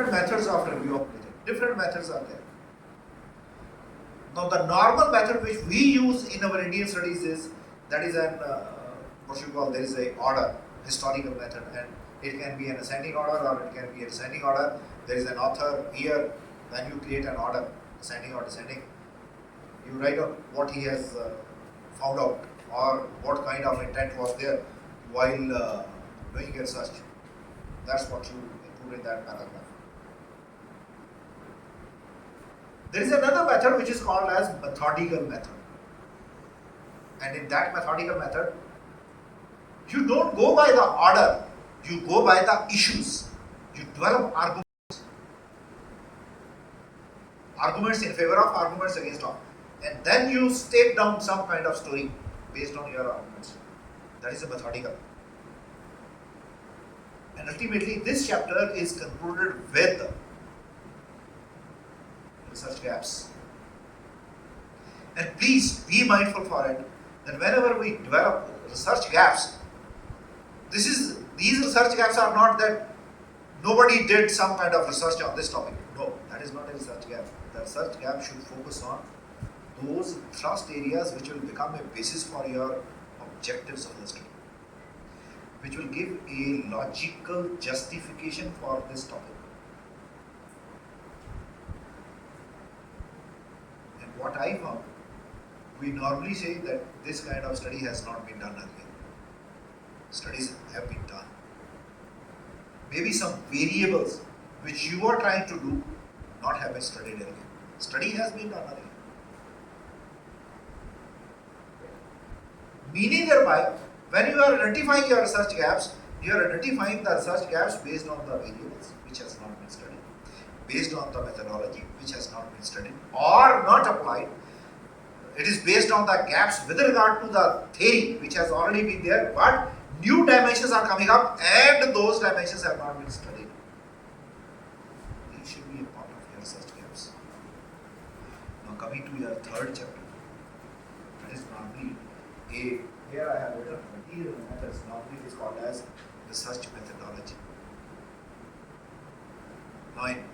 different methods of review of literature. Different methods are there. Now the normal method which we use in our Indian studies is, that is an, what you call, there is a order, historical method, and it can be an ascending order or it can be a descending order. There is an author here, then you create an order, ascending or descending. You write out what he has found out or what kind of intent was there while doing your research. That's what you include in that paragraph. There is another method which is called as methodical method. And in that methodical method, you don't go by the order, you go by the issues. You develop arguments in favor of, arguments against of. And then you state down some kind of story based on your arguments. That is a methodical. And ultimately, this chapter is concluded with research gaps. And please be mindful for it that whenever we develop research gaps, these research gaps are not that nobody did some kind of research on this topic. No, that is not a research gap. The research gap should focus on those thrust areas which will become a basis for your objectives of the study, which will give a logical justification for this topic. And what I found, we normally say that this kind of study has not been done earlier. Studies have been done. Maybe some variables which you are trying to do not have been studied earlier. Study has been done earlier. Meaning thereby, when you are identifying your research gaps, you are identifying the research gaps based on the variables which has not been studied, based on the methodology which has not been studied or not applied. It is based on the gaps with regard to the theory which has already been there, but new dimensions are coming up and those dimensions have not been studied. These should be a part of your research gaps. Now coming to your third chapter, that is normally here I have written material methods, normally it is called as research methodology. 9.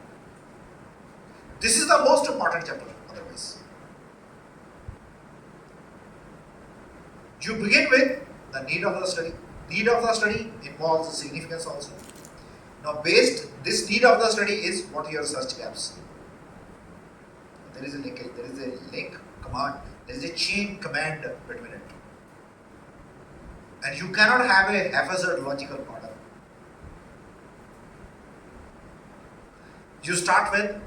This is the most important chapter otherwise. You begin with the need of the study. Need of the study involves significance also. Now this need of the study is what are your research gaps. There is a link command, there is a chain command between it. And you cannot have a haphazard logical model. You start with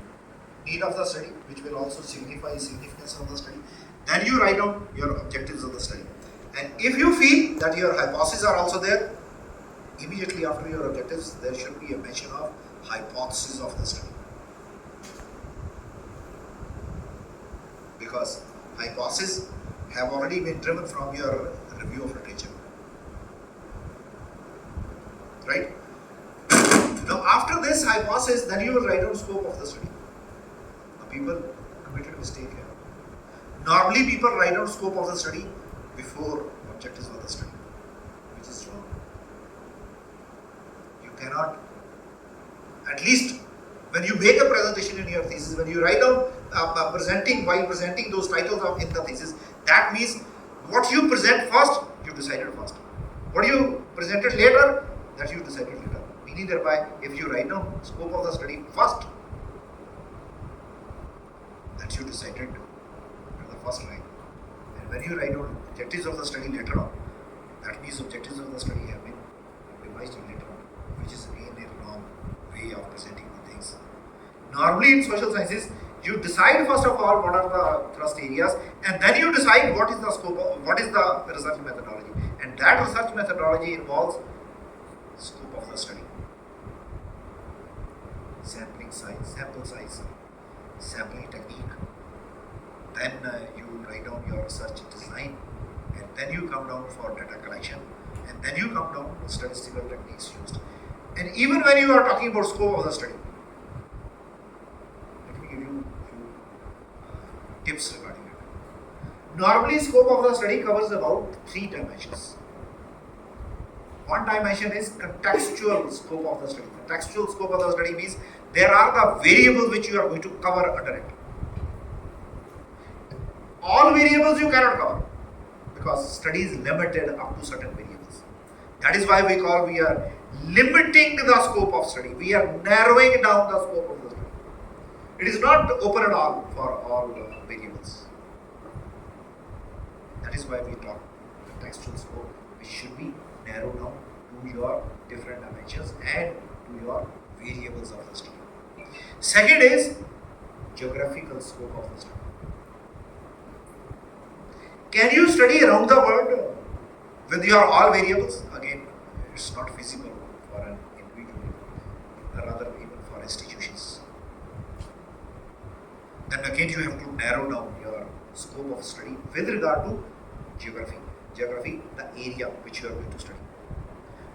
need of the study, which will also signify significance of the study. Then you write down your objectives of the study. And if you feel that your hypotheses are also there, immediately after your objectives, there should be a mention of hypothesis of the study. Because hypotheses have already been driven from your review of literature. Right? Now after this hypothesis, then you will write down scope of the study. Now people committed a mistake here. Normally people write down scope of the study before objectives of the study, which is wrong. You cannot, at least when you make a presentation in your thesis, when you write down while presenting those titles in the thesis, that means what you present first, you decided first. What you presented later, that you decided later. Meaning thereby, if you write down scope of the study first, that you decided at the first line. And when you write down objectives of the study later on, that means objectives of the study have been revised later on, which is again a wrong way of presenting the things. Normally in social sciences, you decide first of all what are the thrust areas, and then you decide what is the scope of, what is the research methodology. And that research methodology involves scope of the study, sampling size, sample size, sampling technique. Then you write down your research design, and then you come down for data collection, and then you come down to statistical techniques used. And even when you are talking about scope of the study, let me give you a few tips regarding it. Normally, scope of the study covers about 3 dimensions. One dimension is contextual scope of the study. Contextual scope of the study means There are the variables which you are going to cover under it. All variables you cannot cover because study is limited up to certain variables. That is why we are limiting the scope of study. We are narrowing down the scope of the study. It is not open at all for all variables. That is why we talk the textual scope, which should be narrowed down to your different dimensions and to your variables of the study. Second is geographical scope of the study. Can you study around the world with your all variables? Again, it's not feasible for an individual, rather even for institutions. Then again you have to narrow down your scope of study with regard to geography. Geography, the area which you are going to study.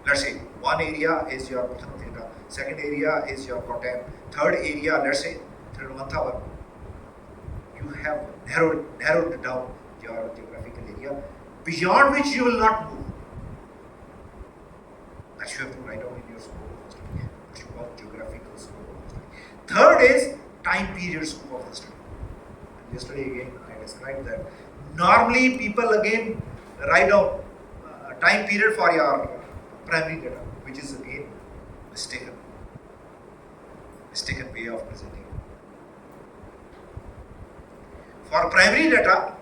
Let's say one area is your Pathan Theta, second area is your Kottayam, third area, let's say Thiruvananthapuram. You have narrowed down your geographical area beyond which you will not move. That you have to write down in your scope of the study, which you call geographical scope of the study. Third is time period scope of the study. And yesterday again I described that normally people again write down time period for your primary data, which is again mistaken way of presenting it. For primary data,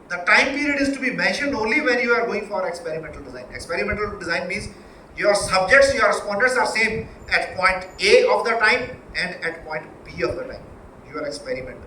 the time period is to be mentioned only when you are going for experimental design. Experimental design means your subjects, your respondents are same at point A of the time and at point B of the time. Your experiment